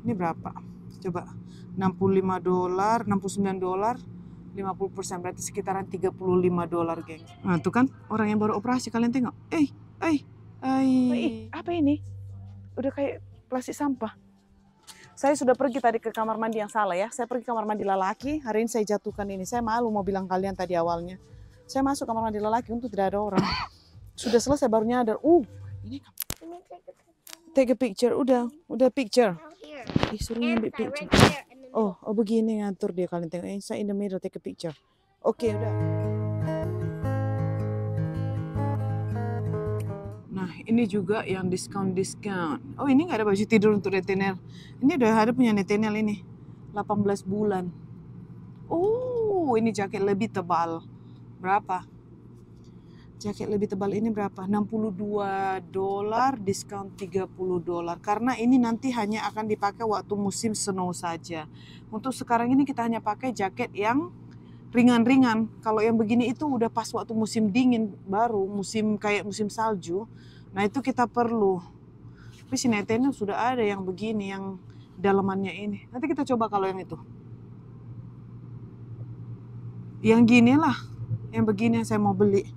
Ini berapa? Coba. $65, $69, 50%, berarti sekitaran $35, geng. Nah, tuh kan orang yang baru operasi, kalian tengok. Apa ini? Udah kayak plastik sampah. Saya sudah pergi tadi ke kamar mandi yang salah ya. Saya pergi kamar mandi lelaki, hari ini saya jatuhkan ini. Saya malu mau bilang kalian tadi awalnya. Saya masuk kamar mandi lelaki untuk tidak ada orang. Sudah selesai baru nyadar. Ini take a picture. Udah picture. Suruh ambil picture. Oh, begini ngatur dia, kalian tengok. Inside in the middle, take a picture. Oke, udah. Nah, ini juga yang diskon. Oh, ini nggak ada baju tidur untuk Nathaniel. Ini udah ada punya Nathaniel ini. 18 bulan. Oh, ini jaket lebih tebal. Berapa? Jaket lebih tebal ini berapa? $62, diskon $30. Karena ini nanti hanya akan dipakai waktu musim snow saja. Untuk sekarang ini kita hanya pakai jaket yang ringan-ringan. Kalau yang begini itu udah pas waktu musim dingin baru, kayak musim salju. Nah, itu kita perlu. Tapi si Nathaniel sudah ada yang begini, yang dalamannya ini. Nanti kita coba kalau yang itu. Yang gini lah. Yang begini yang saya mau beli.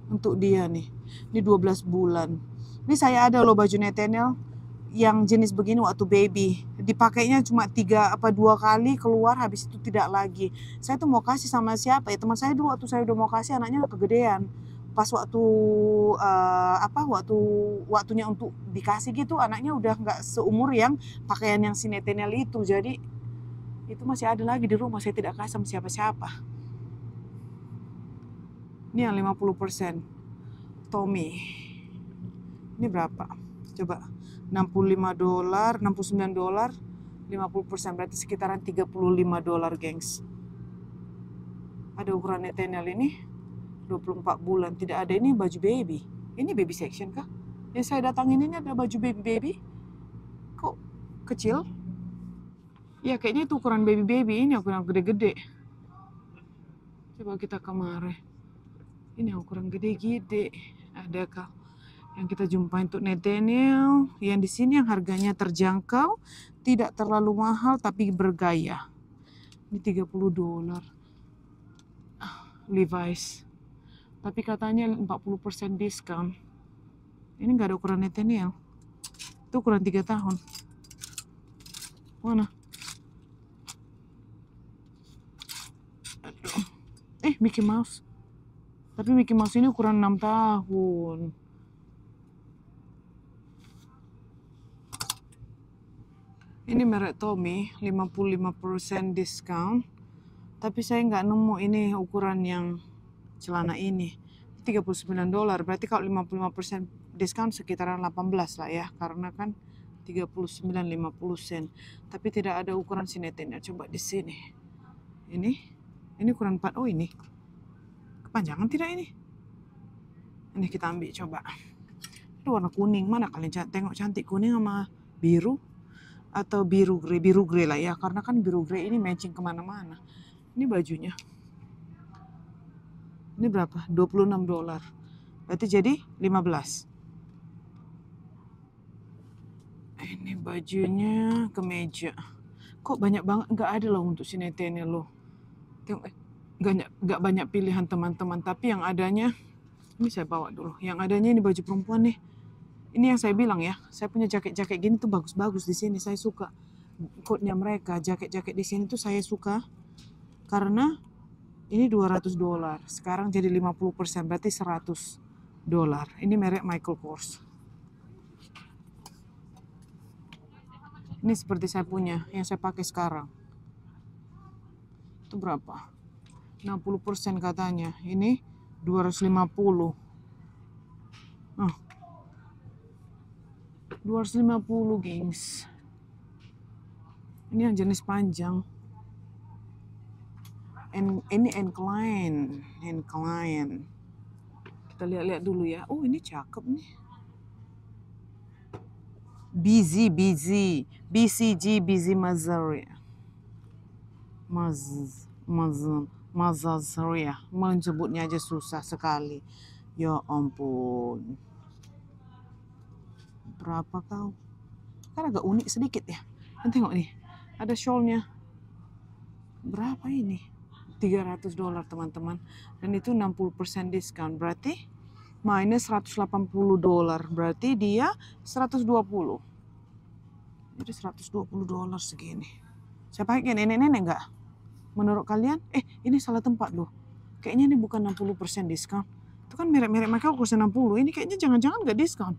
Untuk dia nih. Ini 12 bulan. Ini saya ada loh baju Nathaniel yang jenis begini waktu baby. Dipakainya cuma 2 kali keluar, habis itu tidak lagi. Saya tuh mau kasih sama siapa ya? Teman saya dulu waktu saya udah mau kasih, anaknya udah kegedean. Pas waktu waktunya untuk dikasih gitu, anaknya udah nggak seumur yang pakaian yang si Nathaniel itu. Jadi itu masih ada lagi di rumah, saya tidak kasih sama siapa-siapa. Ini yang 50%. Tommy. Ini berapa? Coba. $65, $69, 50%, berarti sekitaran $35, gengs. Ada ukuran Nathaniel ini 24 bulan. Tidak ada, ini baju baby. Ini baby section kah? Yang saya datangin ini ada baju baby. Kok kecil? Ya kayaknya itu ukuran baby. Ini ukuran gede-gede. Coba kita kemarin. Ini ukuran gede-gede. Adakah yang kita jumpai untuk Nathaniel? Yang di sini yang harganya terjangkau, tidak terlalu mahal tapi bergaya. Ini $30. Levi's. Tapi katanya 40% diskon. Ini nggak ada ukuran Nathaniel. Itu ukuran 3 tahun. Mana? Aduh. Mickey Mouse. Tapi Mickey Mouse ini ukuran 6 tahun. Ini merek Tommy, 55% diskon. Tapi saya nggak nemu ini ukuran yang celana ini. $39. Berarti kalau 55% diskon sekitaran 18 lah ya. Karena kan 39,50 sen. Tapi tidak ada ukuran si Nathaniel. Coba di sini. Ini ukuran 4. Oh, ini. Kepanjangan tidak ini? Ini kita ambil coba. Itu warna kuning. Mana kalian tengok cantik, kuning sama biru? Atau biru grey lah ya. Karena kan biru grey ini matching kemana-mana. Ini bajunya. Ini berapa? $26. Berarti jadi 15. Ini bajunya kemeja. Kok banyak banget? Nggak ada loh untuk si Nathaniel loh. Tengok, nggak banyak pilihan teman-teman. Tapi yang adanya, ini saya bawa dulu. Yang adanya ini baju perempuan nih. Ini yang saya bilang ya. Saya punya jaket-jaket gini tuh bagus-bagus di sini. Saya suka coatnya mereka. Jaket-jaket di sini tuh saya suka. Karena ini $200. Sekarang jadi 50%. Berarti $100. Ini merek Michael Kors. Ini seperti saya punya, yang saya pakai sekarang. Itu berapa? 60% katanya. Ini 250. 250, gengs. Ini yang jenis panjang. Ini incline. Kita lihat-lihat dulu ya. Oh, ini cakep nih. BCG Mazaria. Mazaria. Menyebutnya aja susah sekali. Ya ampun. Berapa kau? Kan agak unik sedikit ya. Kan tengok nih, ada shawlnya. Berapa ini? $300 teman-teman. Dan itu 60% diskon. Berarti minus $180. Berarti dia 120. Jadi $120 segini. Saya pakai kayak nenek-nenek nggak? Menurut kalian? Ini salah tempat loh. Kayaknya ini bukan 60% diskon. Itu kan merek-merek mereka kursi 60. Ini kayaknya jangan-jangan nggak diskon.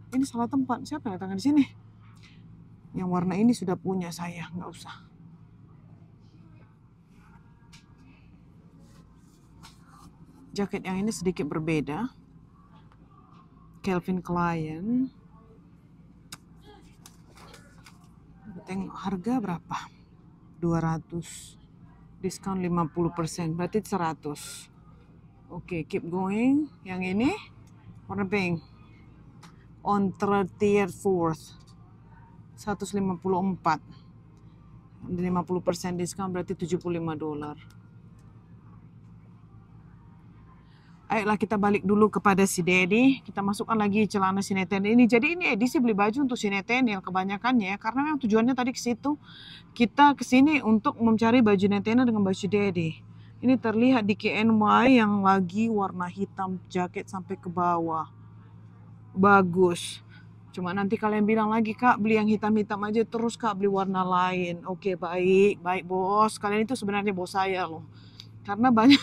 Ini salah tempat. Siapa yang datang di sini? Yang warna ini sudah punya saya, nggak usah. Jaket yang ini sedikit berbeda. Calvin Klein. Tengok harga berapa? 200. Diskon 50%, berarti 100. Oke, keep going. Yang ini warna pink. On 30th 4th. 154. 50% diskon berarti $75. Ayolah kita balik dulu kepada si Daddy. Kita masukkan lagi celana si Nathaniel ini. Jadi ini edisi beli baju untuk si Nathaniel kebanyakannya ya. Karena memang tujuannya tadi ke situ. Kita ke sini untuk mencari baju Nathaniel dengan baju Daddy. Ini terlihat di KNY yang lagi warna hitam jaket sampai ke bawah. Bagus. Cuma nanti kalian bilang lagi, Kak, beli yang hitam-hitam aja terus, Kak, beli warna lain. Oke, baik. Baik, bos. Kalian itu sebenarnya bos saya loh. Karena banyak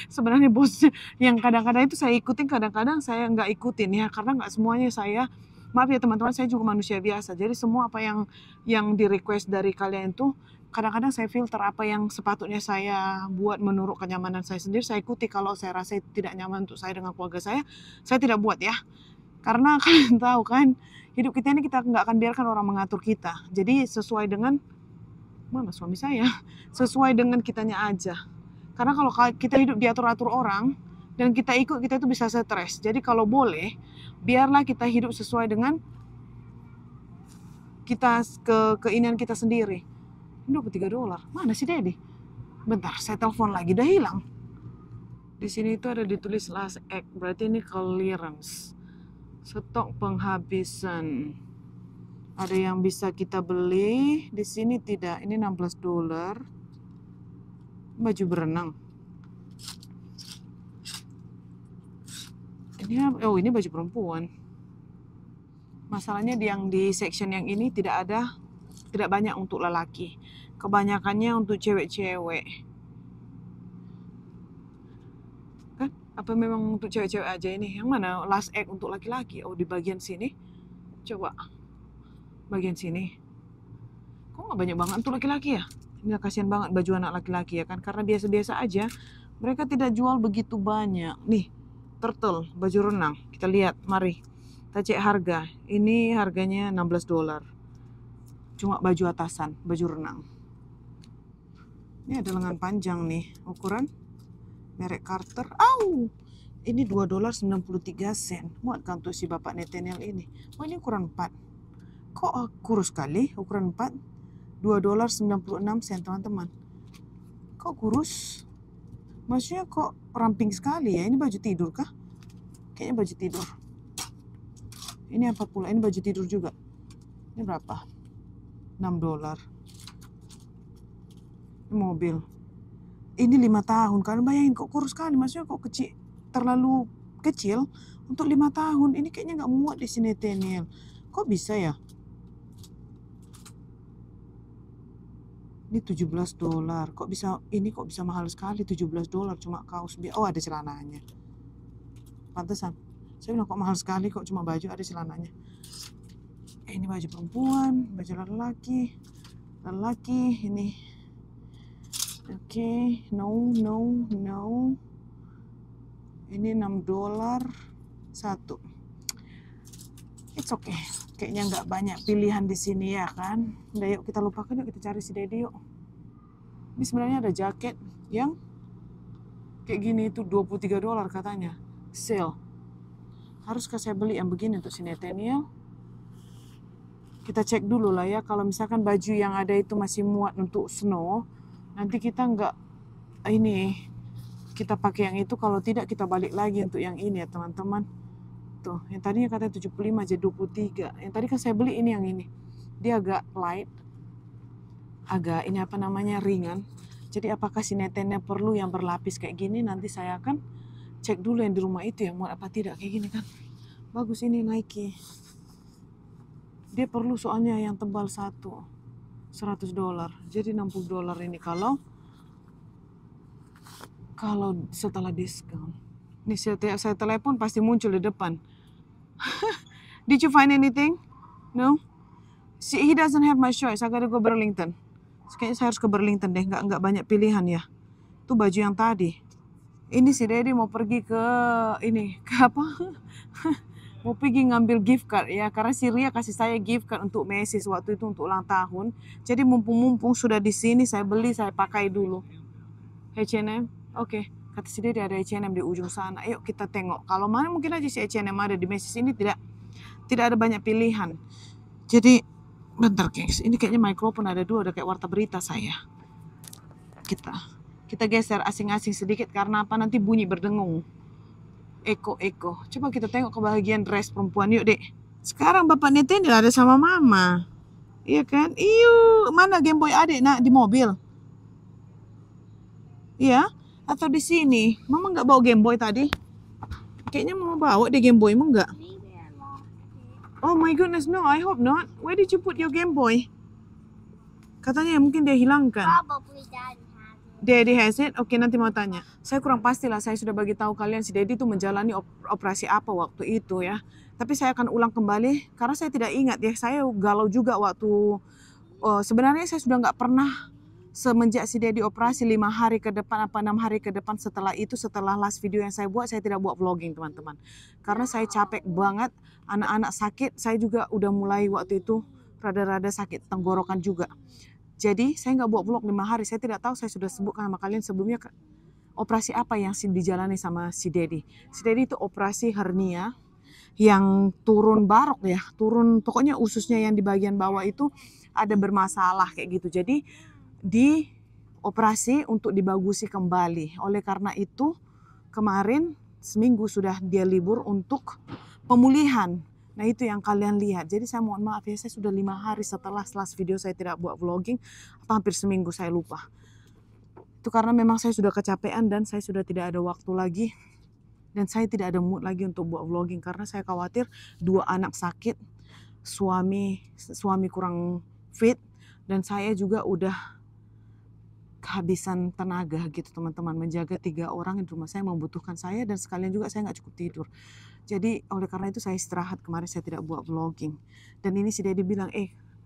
sebenarnya bos yang kadang-kadang itu saya ikutin, kadang-kadang saya nggak ikutin ya. Karena nggak semuanya saya, maaf ya teman-teman, saya juga manusia biasa. Jadi semua apa yang di request dari kalian itu, kadang-kadang saya filter apa yang sepatutnya saya buat menurut kenyamanan saya sendiri. Saya ikuti. Kalau saya rasa itu tidak nyaman untuk saya dengan keluarga saya tidak buat ya. Karena kalian tahu kan, hidup kita ini kita nggak akan biarkan orang mengatur kita. Jadi sesuai dengan, mana suami saya, sesuai dengan kitanya aja. Karena kalau kita hidup diatur-atur orang, dan kita ikut, kita itu bisa stres. Jadi kalau boleh, biarlah kita hidup sesuai dengan kita keinginan kita sendiri. Ini $23. Mana sih Daddy? Bentar, saya telepon lagi, udah hilang. Di sini itu ada ditulis last act, berarti ini clearance. Stok penghabisan. Ada yang bisa kita beli, di sini tidak. Ini $16. Baju berenang. Ini baju perempuan. Masalahnya yang di section yang ini tidak banyak untuk lelaki. Kebanyakannya untuk cewek-cewek. Kan? Apa memang untuk cewek-cewek aja ini? Yang mana last act untuk laki-laki? Oh, di bagian sini. Coba. Bagian sini. Kok nggak banyak banget untuk laki-laki ya? Ini kasihan banget baju anak laki-laki ya kan. Karena biasa-biasa aja. Mereka tidak jual begitu banyak. Nih. Turtle, baju renang. Kita lihat, mari. Kita cek harga. Ini harganya $16. Cuma baju atasan, baju renang. Ini ada lengan panjang nih. Ukuran merek Carter. Ini $2.93. Muat kan untuk si bapak Nathaniel ini. Ini ukuran 4. Kok kurus sekali ukuran 4? $2.96 teman-teman. Kok kurus? Maksudnya kok ramping sekali ya? Ini baju tidur kah? Kayaknya baju tidur. Ini apa pula? Ini baju tidur juga. Ini berapa? $6. Ini mobil. Ini 5 tahun. Kalian bayangin kok kurus sekali. Maksudnya kok kecil, terlalu kecil untuk 5 tahun. Ini kayaknya nggak muat di sini Nathaniel. Kok bisa ya? Ini $17. Kok bisa mahal sekali $17 cuma kaos biasa. Oh, ada celananya. Pantesan. Saya bilang kok mahal sekali, kok cuma baju ada celananya. Ini baju perempuan, baju lelaki. Lelaki ini. Oke, no. Ini $6 satu. It's okay. Kayaknya nggak banyak pilihan di sini ya kan. Udah yuk kita lupakan, yuk kita cari si Daddy yuk. Ini sebenarnya ada jaket yang kayak gini itu $23 katanya. Sale. Haruskah saya beli yang begini untuk si Nathaniel? Kita cek dulu lah ya. Kalau misalkan baju yang ada itu masih muat untuk snow, nanti kita nggak kita pakai yang itu. Kalau tidak kita balik lagi untuk yang ini ya teman-teman. Tuh, yang tadinya katanya 75 jadi 23. Yang tadi kan saya beli ini yang ini. dia agak light, agak ini apa namanya ringan. Jadi apakah si netennya perlu yang berlapis kayak gini? Nanti saya akan cek dulu yang di rumah itu ya, mau apa tidak kayak gini kan. Bagus ini Nike. Dia perlu soalnya yang tebal satu, $100. Jadi $60 ini kalau setelah diskon. Ini saya telepon pasti muncul di depan. Did you find anything? No? He doesn't have my choice. I gotta go Burlington. Kayaknya saya harus ke Burlington deh. Nggak banyak pilihan ya. Itu baju yang tadi. Ini si Daddy mau pergi ke apa? Mau pergi ngambil gift card ya. Karena si Ria kasih saya gift card untuk Macy's waktu itu untuk ulang tahun. Jadi mumpung sudah di sini saya beli, saya pakai dulu. H&M? Oke. Kata si Daddy ada H&M di ujung sana. Ayo kita tengok. Kalau mana mungkin aja si H&M ada di Macy's ini tidak ada banyak pilihan. Jadi bentar guys, ini kayaknya mikrofon ada 2, ada kayak warta berita saya. Kita geser asing-asing sedikit karena apa nanti bunyi berdengung. Eko. Coba kita tengok ke bagian dress perempuan yuk dek. Sekarang bapak Neten ada sama mama. Iya kan? Mana Game Boy adek nak di mobil? Iya? Atau di sini? Mama nggak bawa Game Boy tadi? Kayaknya mama bawa deh Game Boy, emang nggak? Oh my goodness, no, I hope not. Where did you put your Game Boy? Katanya mungkin dia hilangkan. Probably Daddy has it? Oke, nanti mau tanya. Saya kurang pastilah, saya sudah bagi tahu kalian si Daddy itu menjalani operasi apa waktu itu ya. Tapi saya akan ulang kembali karena saya tidak ingat ya. Saya galau juga waktu sebenarnya saya sudah nggak pernah semenjak si Daddy operasi 5 hari ke depan apa 6 hari ke depan setelah itu, setelah last video yang saya buat, saya tidak buat vlogging teman-teman. Karena saya capek banget, anak-anak sakit, saya juga udah mulai waktu itu rada-rada sakit tenggorokan juga. Jadi saya nggak buat vlog 5 hari, saya tidak tahu saya sudah sebutkan sama kalian sebelumnya operasi apa yang dijalani sama si Daddy. Si Daddy itu operasi hernia yang turun barok ya, pokoknya ususnya yang di bagian bawah itu ada bermasalah kayak gitu. Jadi di operasi untuk dibagusi kembali. Oleh karena itu kemarin seminggu sudah dia libur untuk pemulihan. Nah itu yang kalian lihat. Jadi saya mohon maaf ya, saya sudah 5 hari setelah last video saya tidak buat vlogging, atau hampir seminggu saya lupa. Itu karena memang saya sudah kecapean dan saya sudah tidak ada waktu lagi. Dan saya tidak ada mood lagi untuk buat vlogging karena saya khawatir 2 anak sakit, suami kurang fit, dan saya juga udah kehabisan tenaga gitu teman-teman, menjaga 3 orang di rumah saya membutuhkan saya dan sekalian juga saya nggak cukup tidur. Jadi oleh karena itu saya istirahat kemarin, saya tidak buat vlogging. Dan ini si Daddy bilang,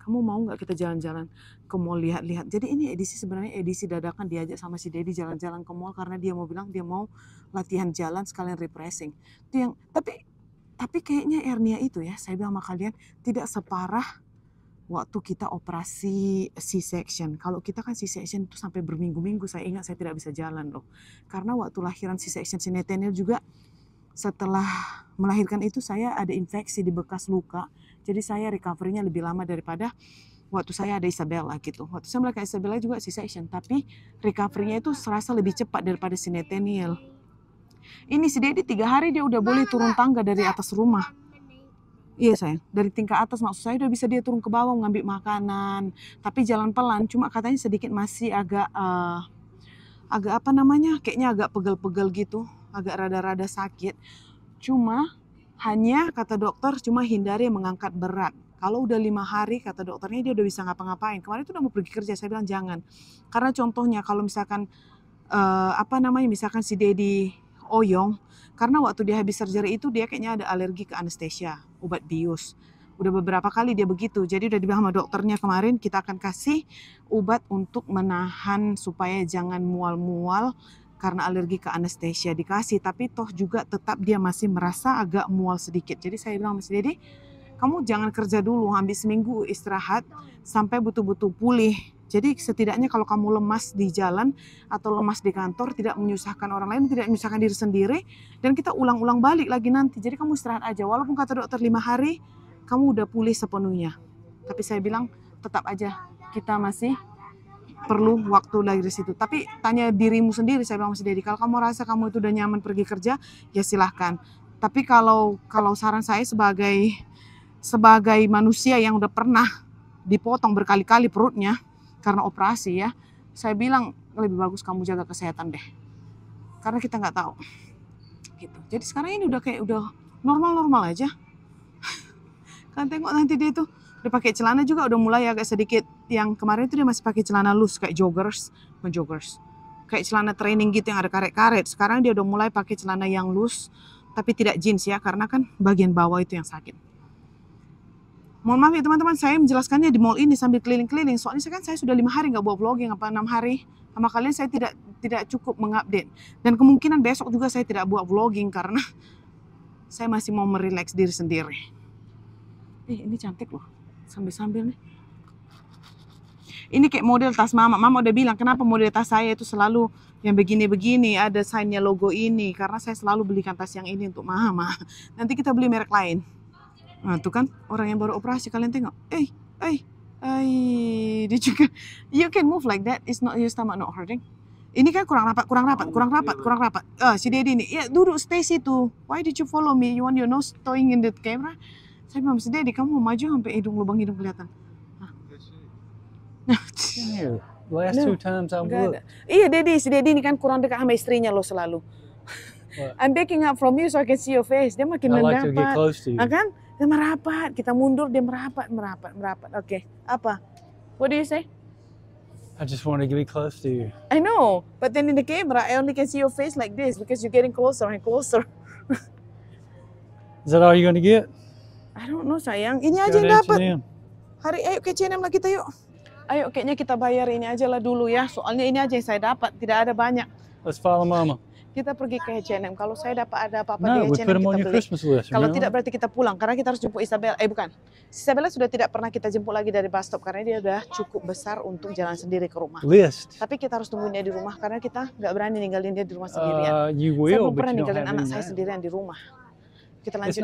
kamu mau nggak kita jalan-jalan ke mall lihat-lihat. Jadi ini sebenarnya edisi dadakan diajak sama si Daddy jalan-jalan ke mall karena dia mau bilang dia mau latihan jalan sekalian refreshing. Itu yang tapi kayaknya hernia itu ya, saya bilang sama kalian tidak separah waktu kita operasi C-section. Kalau kita kan C-section itu sampai berminggu-minggu, saya ingat saya tidak bisa jalan loh. Karena waktu lahiran C-section si Nathaniel juga setelah melahirkan itu saya ada infeksi di bekas luka. Jadi saya recovery-nya lebih lama daripada waktu saya ada Isabella gitu. Waktu saya melahirkan Isabella juga C-section, tapi recovery-nya itu serasa lebih cepat daripada si Nathaniel. Ini si Daddy 3 hari dia udah boleh turun tangga dari atas rumah. Iya sayang, dari tingkat atas maksud saya udah bisa dia turun ke bawah ngambil makanan. Tapi jalan pelan, cuma katanya sedikit masih agak apa namanya, kayaknya agak pegel-pegel gitu. Agak rada-rada sakit. Cuma hanya kata dokter cuma hindari mengangkat berat. Kalau udah 5 hari kata dokternya dia udah bisa ngapa-ngapain. Kemarin itu udah mau pergi kerja, saya bilang jangan. Karena contohnya kalau misalkan misalkan si Daddy oyong, karena waktu dia habis surgery itu dia kayaknya ada alergi ke anestesia, obat bius. Udah beberapa kali dia begitu. Jadi udah dibilang sama dokternya kemarin kita akan kasih obat untuk menahan supaya jangan mual-mual karena alergi ke anestesia dikasih. Tapi toh juga tetap dia masih merasa agak mual sedikit. Jadi saya bilang sama si Daddy, kamu jangan kerja dulu, ambil seminggu istirahat sampai betul-betul pulih. Jadi setidaknya kalau kamu lemas di jalan atau lemas di kantor, tidak menyusahkan orang lain, tidak menyusahkan diri sendiri, dan kita ulang-ulang balik lagi nanti. Jadi kamu istirahat aja, walaupun kata dokter 5 hari, kamu udah pulih sepenuhnya. Tapi saya bilang tetap aja kita masih perlu waktu lagi di situ. Tapi tanya dirimu sendiri, saya bilang masih Daddy, kalau kamu rasa kamu itu udah nyaman pergi kerja, ya silahkan. Tapi kalau saran saya sebagai manusia yang udah pernah dipotong berkali-kali perutnya karena operasi ya. Saya bilang lebih bagus kamu jaga kesehatan deh. Karena kita nggak tahu. Gitu. Jadi sekarang ini udah kayak udah normal-normal aja. Kan tengok nanti dia tuh udah pakai celana juga udah mulai agak sedikit. Yang kemarin itu dia masih pakai celana loose kayak joggers. Kayak celana training gitu yang ada karet-karet. Sekarang dia udah mulai pakai celana yang loose tapi tidak jeans ya, karena kan bagian bawah itu yang sakit. Mohon maaf ya teman-teman, saya menjelaskannya di mall ini sambil keliling-keliling. Soalnya saya sudah 5 hari nggak buat vlogging, apa 6 hari. Sama kalian saya tidak cukup mengupdate. Dan kemungkinan besok juga saya tidak buat vlogging karena saya masih mau merileks diri sendiri. Ini cantik loh, sambil-sambil nih. Ini kayak model tas mama. Mama udah bilang kenapa model tas saya itu selalu yang begini-begini, ada signnya logo ini. Karena saya selalu belikan tas yang ini untuk mama. Nanti kita beli merek lain. Nah tuh kan orang yang baru operasi, kalian tengok. Dia juga. You can move like that. It's not your stomach not hurting. Ini kan kurang rapat. Si Dedi ini. Ya duduk stay situ. Why did you follow me? You want your nose towing in the camera? Saya bilang si Dedi, kamu mau maju sampai lubang hidung kelihatan. Last 2 times I looked. Iya si Dedi ini kan kurang dekat sama istrinya loh selalu. I'm backing up from you so I can see your face. Dia makin mendapat. I like to get close to you. Kan? Dia merapat, kita mundur, dia merapat. Oke. Apa? What do you say? I just want to be close to you. I know, but then in the camera, I only can see your face like this because you're getting closer and closer. Is that all you're gonna get? I don't know sayang, ini aja yang dapat. Ayo ke H&M lah kita yuk. Ayo kayaknya kita bayar ini aja lah dulu ya, soalnya ini aja yang saya dapat, tidak ada banyak. Let's follow mama. Kita pergi ke H&M. Kalau saya dapat ada apa-apa No, di H&M kita beli. List, kalau tidak berarti kita pulang karena kita harus jemput Isabella. Bukan. Isabella sudah tidak pernah kita jemput lagi dari bus stop karena dia udah cukup besar untuk jalan sendiri ke rumah. Tapi kita harus tungguin dia di rumah karena kita nggak berani ninggalin dia di rumah sendirian. Saya belum pernah ninggalin anak saya sendirian di rumah. Kita lanjut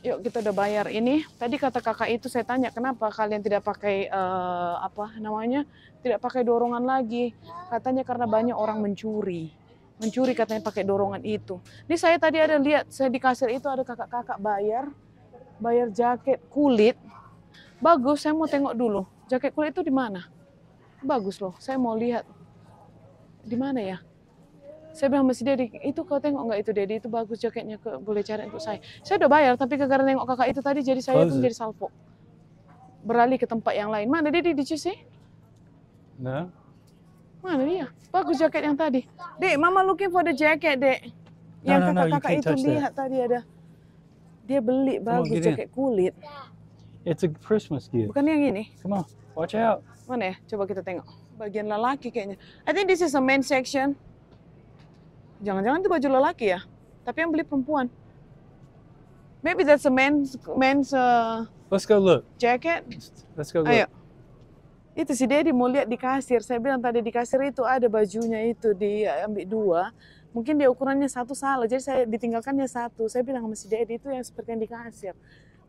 yuk. Kita udah bayar ini. Tadi kata kakak itu saya tanya kenapa kalian tidak pakai tidak pakai dorongan lagi. Katanya karena banyak orang mencuri katanya pakai dorongan itu. Ini saya tadi ada lihat, saya di kasir itu ada kakak-kakak bayar jaket kulit. Bagus, saya mau tengok dulu. Jaket kulit itu di mana? Bagus loh, saya mau lihat. Di mana ya? Saya bilang masih Dedi, itu kau tengok nggak itu Dedi, itu bagus jaketnya, boleh cari untuk saya. Saya udah bayar, tapi gara-gara nengok kakak itu tadi jadi saya pun jadi salvo. Beralih ke tempat yang lain. Mana Dedi, did you see? No. Mana dia? Bagus jaket yang tadi. Dek, Mama looking for the jacket, Dek. Yang kakak-kakak itu lihat tadi ada. Dia beli bagus jaket kulit. It's a Christmas gift. Bukan yang ini. Come on, watch out. Mana ya? Coba kita tengok. Bagian lelaki kayaknya. I think this is a men's section. Jangan-jangan itu baju lelaki ya? Tapi yang beli perempuan. Maybe that's a men's Let's go look. Jacket. Let's go look. Ayo. Itu si Dedi mau lihat di kasir. Saya bilang tadi di kasir itu ada bajunya itu diambil 2. Mungkin dia ukurannya 1 salah. Jadi saya ditinggalkannya 1. Saya bilang sama si Dedi itu yang seperti yang di kasir.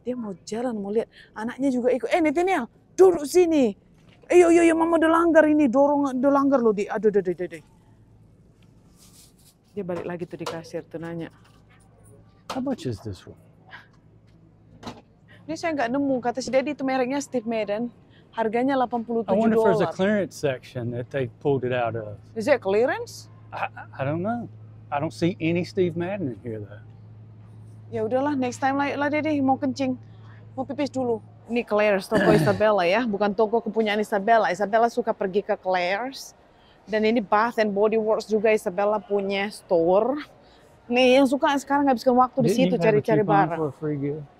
Dia mau jalan, mau lihat. Anaknya juga ikut. Nathaniel, duduk sini. Yo, Mama udah langgar ini. Udah langgar loh. Aduh. Dia balik lagi tuh di kasir tuh nanya. How much is this one? Ini saya nggak nemu. Kata si Dedi itu mereknya Steve Madden. Harganya $87. I wonder if there's a clearance section that they pulled it out of. Is it clearance? I don't know. I don't see any Steve Madden in here though. Ya udahlah, next time lah Dedi mau kencing. Mau pipis dulu. Ini Claire's, toko Isabella ya, bukan toko kepunyaan Isabella. Isabella suka pergi ke Claire's. Dan ini Bath and Body Works juga Isabella punya store. Nih yang suka sekarang habiskan waktu di situ cari-cari barang.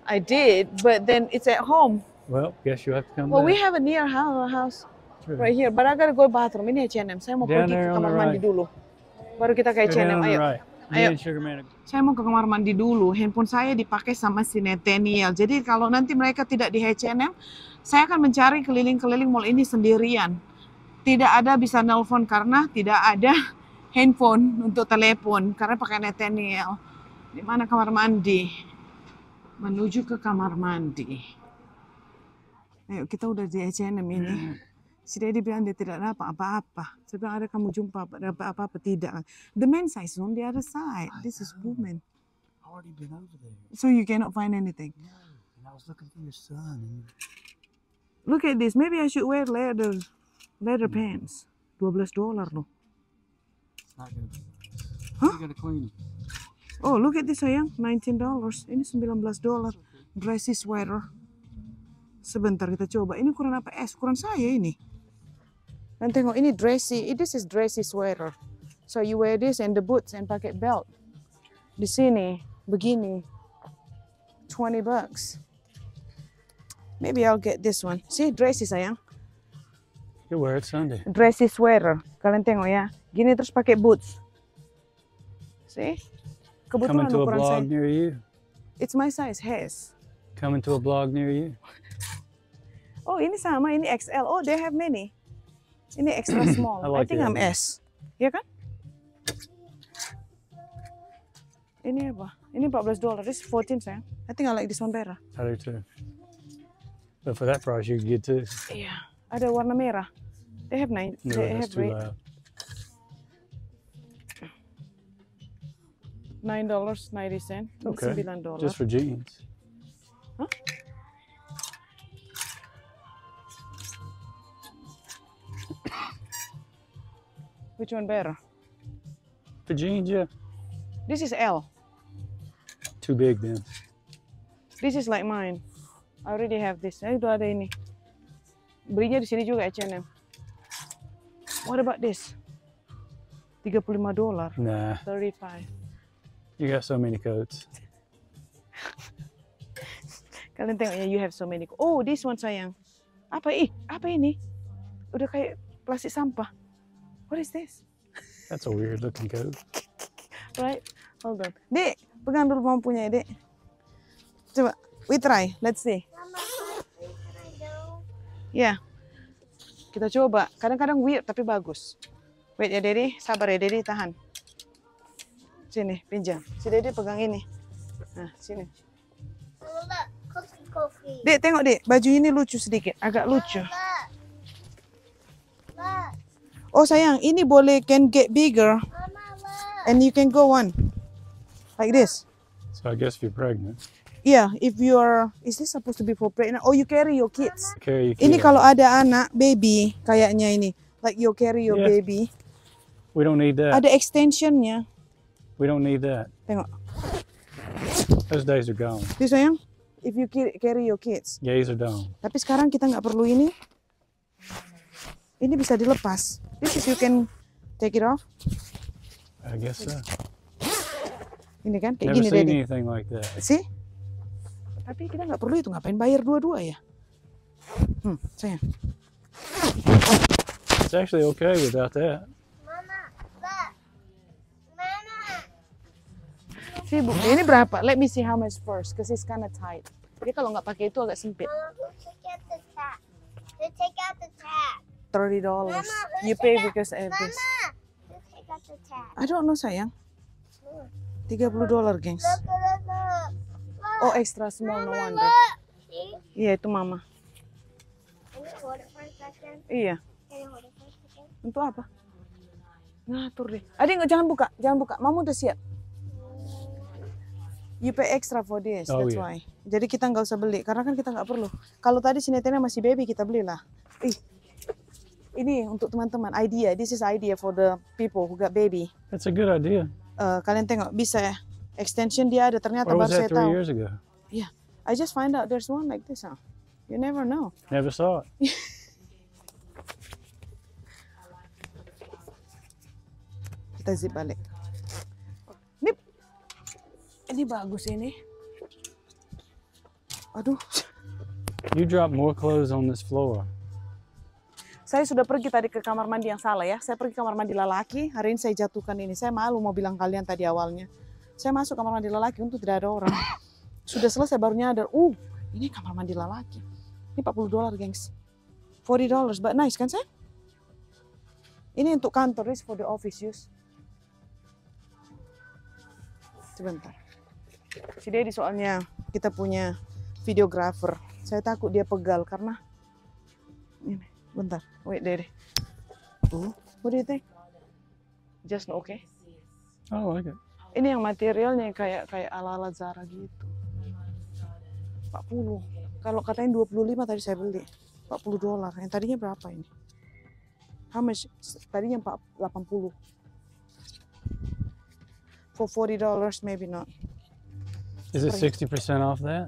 I did, but then it's at home. Well, guess you have to come Well, back. we have a near house right here, but I gotta go bathroom. Ini H&M. Saya mau pergi ke kamar mandi dulu. Baru kita ke H&M. Ayo. Saya mau ke kamar mandi dulu. Handphone saya dipakai sama si Nathaniel. Jadi kalau nanti mereka tidak di H&M, saya akan mencari keliling-keliling mall ini sendirian. Tidak ada bisa nelpon karena tidak ada handphone untuk telepon karena pakai Nathaniel. Di mana kamar mandi? Menuju ke kamar mandi. Ayo, kita udah di H&M ini. Si Dedi bilang dia tidak ada apa-apa. Saya bilang ada kamu jumpa ada apa-apa tidak. The men size on the other side. This is women. I already been over there. So you cannot find anything. No, and I was looking for your son. Look at this. Maybe I should wear leather pants. $12 loh. It's not gonna. Huh? You gotta clean them. Oh, look at this sayang. $19. Ini $19. Dressy sweater. Sebentar kita coba. Ini ukuran apa? S. Ukuran saya ini. Dan tengok ini dressy. This is dressy sweater. So you wear this and the boots and pakai belt. Di sini begini. $20. Maybe I'll get this one. See, dressy sayang. You wear it Sunday. Dressy sweater. Kalian tengok ya. Gini terus pakai boots. See? Coming Kebetulan to a ukuran blog saya. near you. It's my size. His. Coming to a blog near you. Oh, ini sama. Ini XL. Oh, they have many. Ini extra small. I like think the I'm idea. S. Ya kan? Ini apa? Ini $14. This is 14 sayang. I think I like this one better. I do too. But for that price, you could get two. Iya. Ada warna merah. They have nine. No, They that's have too red. loud. $9.90. Okay. $9. Just for jeans. Huh? Which one better? For jeans, yeah. This is L. Too big then. This is like mine. I already have this. Itu ada ini. Belinya di sini juga H&M. What about this? $35. Nah, 35. you got so many coats. Kalian tengok ya, you have so many. Oh, this one sayang. Apa ini? Udah kayak plastik sampah. What is this? That's a weird looking coat. Right? Hold on. Dek, pegang dulu mampunya ya, Dek. Coba, we try. Let's see. Ya. Kita coba. Kadang-kadang weird tapi bagus. Wait ya, Dedi. Sabar ya, Dedi. Tahan. Sini, pinjam. Si Dedi pegang ini. Nah, sini. Dek, tengok, Dek. Baju ini lucu sedikit. Agak lucu. Oh, sayang. Ini boleh can get bigger. And you can go on. Like this. So I guess if you're pregnant, Yeah, if you're, is this supposed to be for pregnant? Oh, you carry your kids. carry your Ini kid. kalau ada anak, baby, kayaknya ini. Like you carry your Yeah. baby. We don't need that. Ada extensionnya. We don't need that. Tengok. Those days are gone. Ini sayang, if you carry your kids. Gays are done. Tapi sekarang kita nggak perlu ini. Ini bisa dilepas. This is you can take it off. I guess so. Ini kan, kayak Never gini seen Dedi. anything like that. See? Tapi kita nggak perlu itu, ngapain bayar dua-dua ya? Sayang. It's actually okay without that. See, Bu, ini berapa? Let me see how much first, because it's kind of tight. Jadi kalau nggak pakai itu agak sempit. Who take out the tag? $30. Mama, You pay because I have this. Who take out the tag? I don't know sayang. $30 gengs. Look. Oh extra small, no wonder. See? Iya itu mama. Can you hold it for a second? Iya. Can you hold it for a second? Untuk apa? Ngatur deh. Adik jangan buka, jangan buka. Mama udah siap. You pay extra for this, Oh, that's iya. why. Jadi kita nggak usah beli, karena kan kita nggak perlu. Kalau tadi sinetnya masih baby, kita belilah. Ini untuk teman-teman, idea. This is idea for the people who got baby. That's a good idea. Kalian tengok, bisa ya. Extension dia ada, ternyata Where baru was saya that 3 tahu. years ago? Yeah, I just find out there's one like this, huh? You never know. Never saw it. Kita zip balik. Ini bagus ini. Aduh. You dropped more clothes on this floor. Saya sudah pergi tadi ke kamar mandi yang salah ya. Saya pergi ke kamar mandi lelaki. Hari ini saya jatuhkan ini. Saya malu mau bilang kalian tadi awalnya. Saya masuk kamar mandi lelaki untuk tidak ada orang. Sudah selesai baru nyadar. Ini kamar mandi lelaki. Ini $40 gengs. $40, but nice kan saya? Ini untuk kantor, this for the office use. Sebentar. Si Dedi soalnya kita punya videographer. Saya takut dia pegal karena ini. Bentar, wait Dedi. What do you think? Just okay. I like it. Ini yang materialnya kayak ala-ala Zara gitu. 40. Kalau katanya 25 tadi saya beli. $40. Yang tadinya berapa ini? How much? Tadinya 80. For $40 maybe not. Is it 60% off that?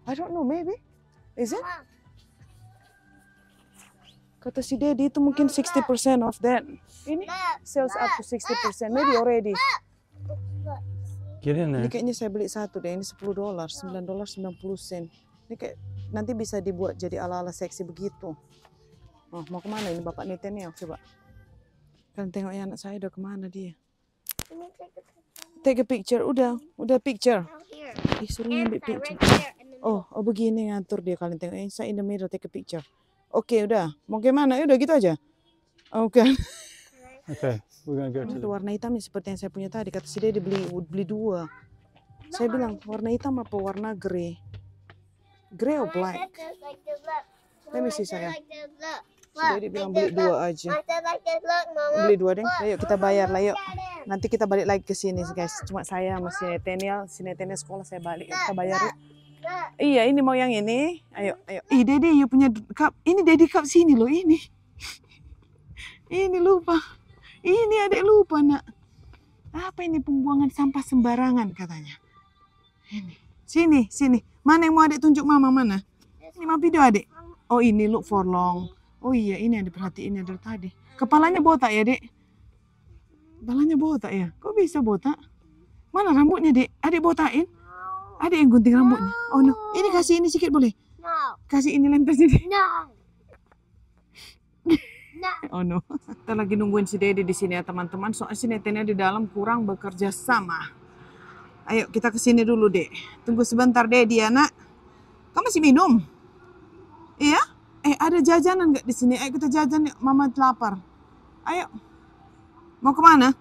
I don't know, maybe. Is it? Mom, Kata si Daddy itu mungkin 60% of that. Ini look, sales up to 60%, maybe already. look. Get in Ini there. kayaknya saya beli satu deh, ini $10, $9.90. Ini kayak nanti bisa dibuat jadi ala-ala seksi begitu. Oh, mau kemana ini Bapak Nathaniel? Coba. Kalian tengok ya anak saya udah kemana dia. Let me Take take a picture a picture, udah picture. out here. Ih, suruh And ambil right picture. there in the middle. Oh begini ngatur dia kalian tengok. Inside in the middle, take a picture. Oke, udah. Mau kemana? Ya udah gitu aja. Oke. Okay, we're gonna go to Itu the. warna hitamnya seperti yang saya punya tadi. Kata si Daddy beli dua. Saya bilang warna hitam apa warna grey? Grey or black? Like this, like this, look. Let me Mama, see, I said sayang. like this, look. Si Daddy bilang beli dua aja. I said like this, look, Mama. Beli dua deh. Ayo kita bayar lah yuk. Look at him. Nanti kita balik lagi ke sini guys. Cuma saya sama si Nathaniel sekolah saya balik. Kita bayar yuk. Look. Iya, ini mau yang ini. Ayo. Ih, Daddy, you punya cup. Ini Daddy cup sini loh, ini. Ini lupa. Ini adik lupa, nak. Apa ini pembuangan sampah sembarangan katanya. Ini. Sini. Mana yang mau adik tunjuk mama mana? Ini mau video adik. Oh, ini look for long. Oh iya, ini yang diperhatiin dari tadi. Kepalanya botak ya, Dek? Kepalanya botak ya? Kok bisa botak? Mana rambutnya, Dek? Adik botakin? Adik yang gunting rambutnya. Oh no, ini kasih ini sedikit boleh? No. Kasih ini lempar sini. No. No. Oh no. Kita lagi nungguin si Dede di sini ya teman-teman. Soalnya si Netennya di dalam kurang bekerja sama. Ayo kita ke sini dulu, Dek. Tunggu sebentar, Dedi ya, Nak. Kamu masih minum? Iya? Ada jajanan nggak di sini? Ayo kita jajan yuk. Mama lapar. Ayo. Mau kemana?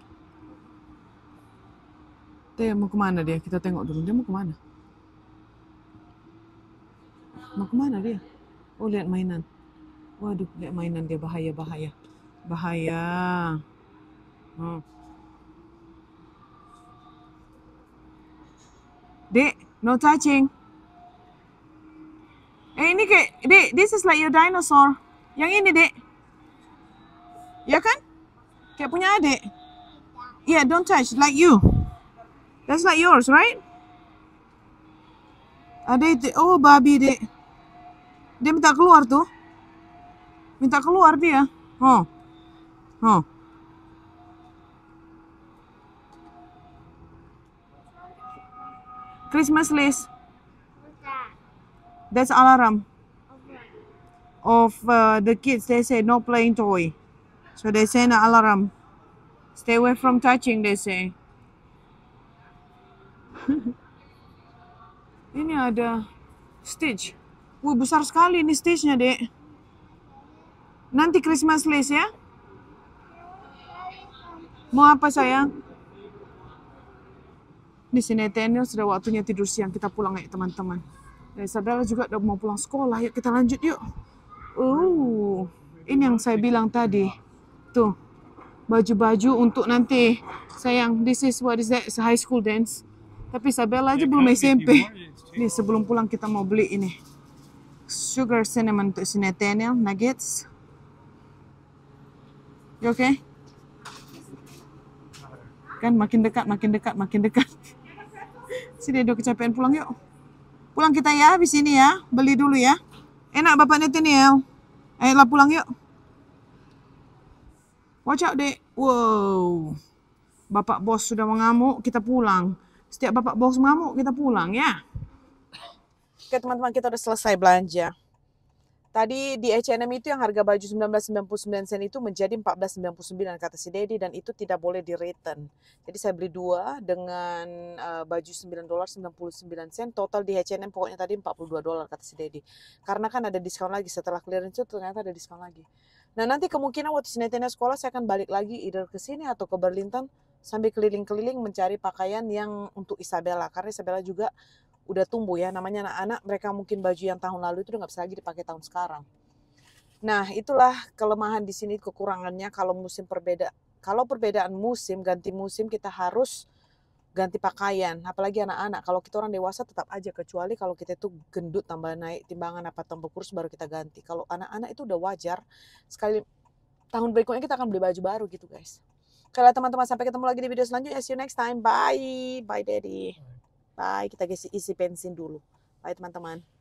Dia mau kemana dia? Kita tengok dulu. Dia mau kemana? Mau kemana dia? Oh, lihat mainan. Waduh, lihat mainan dia. Bahaya. Bahaya. Dek, no touching. Ini kayak, Dek, this is like your dinosaur. Yang ini, Dek. Ya kan? Kayak punya adik. Yeah, don't touch, like you. That's like yours, right? Ada itu, oh babi, Dek. Dia minta keluar tuh. Minta keluar dia. Oh. Christmas list. What's that? That's alarm Okay. of the kids. They say no playing toy. So they send an alarm. Stay away from touching, they say. Ini ada Stitch. Wih, besar sekali ini Stitch-nya, Dek. Nanti Christmas list ya. Mau apa, sayang? Di sini Nathaniel sudah waktunya tidur siang. Kita pulang ya, teman-teman. Dan Isabella juga udah mau pulang sekolah. Yuk kita lanjut yuk. Ini yang saya bilang tadi. Tuh, baju-baju untuk nanti. Sayang, this is what is that? It's a high school dance. Tapi Isabella aja belum SMP. Nih, sebelum pulang kita mau beli ini. Sugar cinnamon untuk si Nathaniel, nuggets. You okay? Kan makin dekat. Sini udah kecapean, pulang yuk. Pulang kita ya, habis ini ya. Beli dulu ya. Enak Bapak Nathaniel. Ayolah pulang yuk. Watch out, Dek. Wow. Bapak bos sudah mengamuk, kita pulang. Setiap Bapak bos mengamuk, kita pulang ya. Oke teman-teman, kita udah selesai belanja. Tadi di H&M itu yang harga baju 19,99 sen itu menjadi 14,99 kata si Daddy, dan itu tidak boleh di return. Jadi saya beli dua dengan baju $9.99, total di H&M pokoknya tadi $42 kata si Daddy. Karena kan ada diskon lagi, setelah clearance itu ternyata ada diskon lagi. Nah nanti kemungkinan waktu si Nathaniel sekolah saya akan balik lagi either ke sini atau ke Burlington sambil keliling-keliling mencari pakaian yang untuk Isabella. Karena Isabella juga udah tumbuh ya, namanya anak-anak, mereka mungkin baju yang tahun lalu itu udah nggak bisa lagi dipakai tahun sekarang. Nah itulah kelemahan di sini, kekurangannya kalau perbedaan musim, ganti musim, kita harus ganti pakaian, apalagi anak-anak. Kalau kita orang dewasa tetap aja, kecuali kalau kita itu gendut tambah naik timbangan apa tambah kurus baru kita ganti. Kalau anak-anak itu udah wajar. Sekali tahun berikutnya kita akan beli baju baru gitu guys. Kalau teman-teman, sampai ketemu lagi di video selanjutnya. See you next time. Bye. Bye Daddy. Bye. Kita isi bensin dulu. Bye teman-teman.